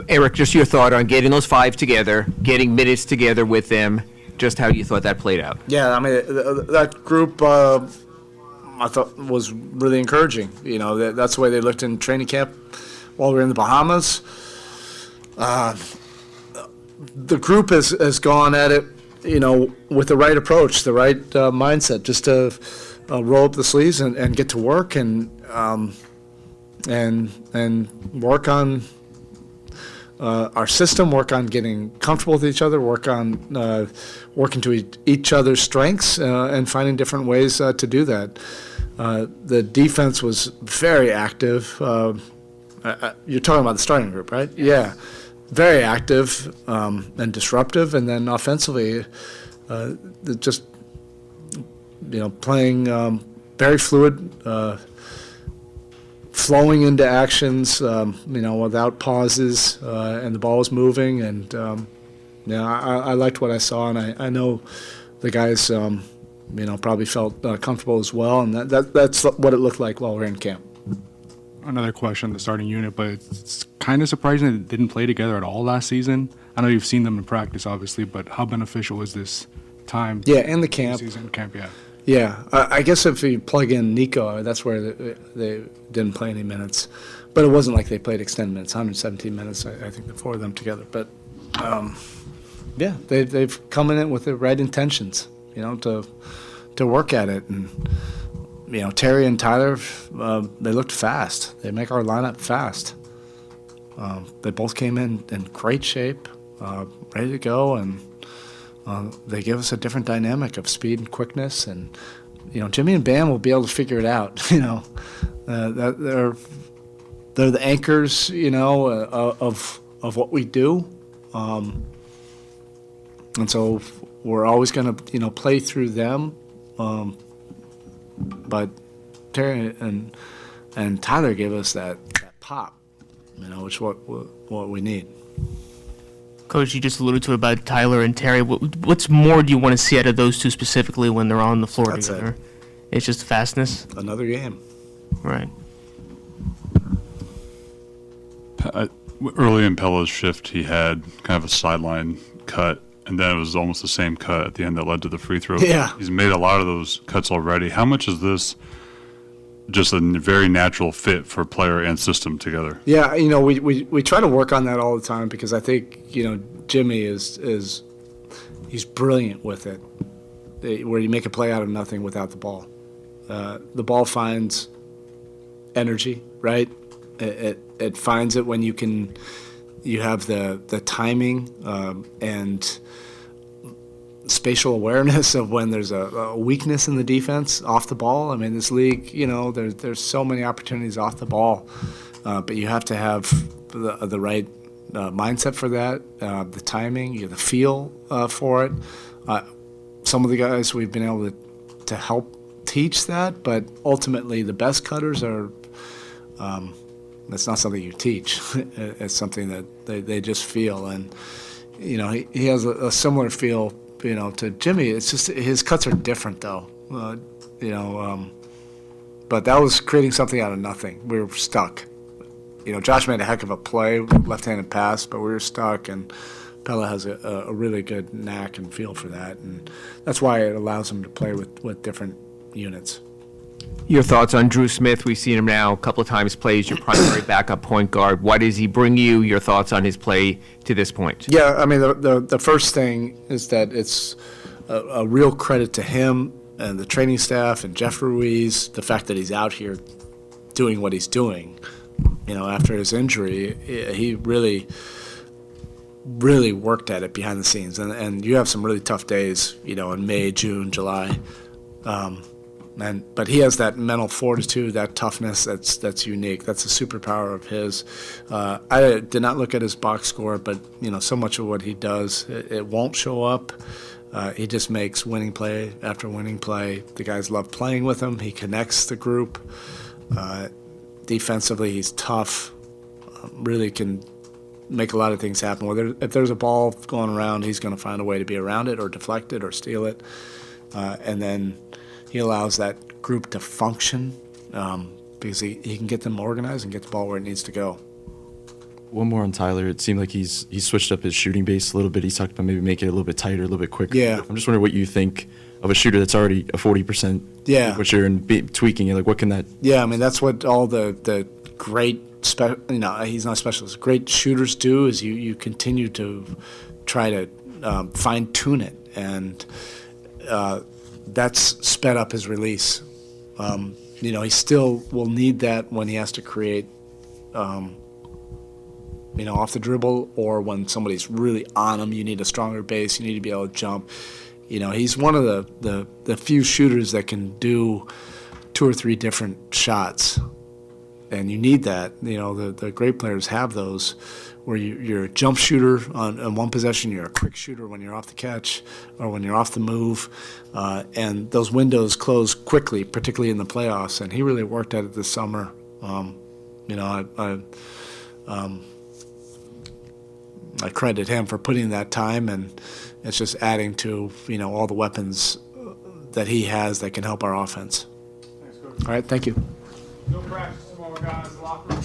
Erik, just your thought on getting those five together, getting minutes together with them, just how you thought that played out. Yeah, I mean, that group I thought was really encouraging. You know, that's the way they looked in training camp while we were in the Bahamas. The group has gone at it, you know, with the right approach, the right mindset, just to roll up the sleeves and get to work and work on our system, work on getting comfortable with each other, work on working to each other's strengths and finding different ways to do that. The defense was very active. You're talking about the starting group, right? Yeah. Very active and disruptive, and then offensively, just playing very fluid, flowing into actions, without pauses, and the ball was moving, and I liked what I saw, and I know the guys, probably felt comfortable as well, and that's what it looked like while we were in camp. Another question on the starting unit, but it's kind of surprising that they didn't play together at all last season. I know you've seen them in practice, obviously, but how beneficial is this time? Yeah, in the camp. Season camp, yeah. Yeah, I guess if you plug in Nico, that's where they didn't play any minutes. But it wasn't like they played extended minutes, 117 minutes, I think, the four of them together. But, yeah, they've come in it with the right intentions, to work at it. And Terry and Tyler, they looked fast. They make our lineup fast. They both came in great shape, ready to go, and they give us a different dynamic of speed and quickness. And Jimmy and Bam will be able to figure it out. That they're the anchors, of what we do, and so we're always going to play through them. But Terry and Tyler gave us that pop, which is what we need. Coach, you just alluded to about Tyler and Terry. What's more do you want to see out of those two specifically when they're on the floor together? It's just fastness? Another game. Right. Early in Pella's shift, he had kind of a sideline cut, and then it was almost the same cut at the end that led to the free throw. Yeah. He's made a lot of those cuts already. How much is this just a very natural fit for player and system together? Yeah, we try to work on that all the time because I think, Jimmy is he's brilliant with it, where you make a play out of nothing without the ball. The ball finds energy, right? It finds it when you have the timing and spatial awareness of when there's a weakness in the defense off the ball. I mean, this league, there's so many opportunities off the ball, but you have to have the right mindset for that, the timing, the feel for it. Some of the guys we've been able to help teach that, but ultimately the best cutters are that's not something you teach. It's something that they just feel, and he has a similar feel to Jimmy. It's just his cuts are different though, but that was creating something out of nothing. We were stuck. Josh made a heck of a play, left-handed pass, but we were stuck, and Pella has a really good knack and feel for that, and that's why it allows him to play with different units. Your thoughts on Drew Smith? We've seen him now a couple of times play as your primary backup point guard. What does he bring you? Your thoughts on his play to this point? Yeah, I mean, the first thing is that it's a real credit to him and the training staff and Jeff Ruiz, the fact that he's out here doing what he's doing. After his injury, he really worked at it behind the scenes. And you have some really tough days, in May, June, July. But he has that mental fortitude, that toughness that's unique. That's a superpower of his. I did not look at his box score, but so much of what he does, it won't show up. He just makes winning play after winning play. The guys love playing with him. He connects the group. Defensively, he's tough. Really can make a lot of things happen. If there's a ball going around, he's going to find a way to be around it or deflect it or steal it. And then he allows that group to function because he can get them organized and get the ball where it needs to go. One more on Tyler. It seemed like he's switched up his shooting base a little bit. He's talked about maybe making it a little bit tighter, a little bit quicker. Yeah. I'm just wondering what you think of a shooter that's already a 40%. Yeah. What you're tweaking it. Like, what can that? Yeah, I mean, that's what all the great, he's not a specialist. Great shooters do is you continue to try to fine tune it, and that's sped up his release. He still will need that when he has to create, off the dribble, or when somebody's really on him. You need a stronger base. You need to be able to jump. He's one of the few shooters that can do 2 or 3 different shots, and you need that. The great players have those, where you're a jump shooter on one possession, you're a quick shooter when you're off the catch or when you're off the move, and those windows close quickly, particularly in the playoffs. And he really worked at it this summer. I credit him for putting that time, and it's just adding to all the weapons that he has that can help our offense. All right, thank you. No practice tomorrow, guys. Locker room.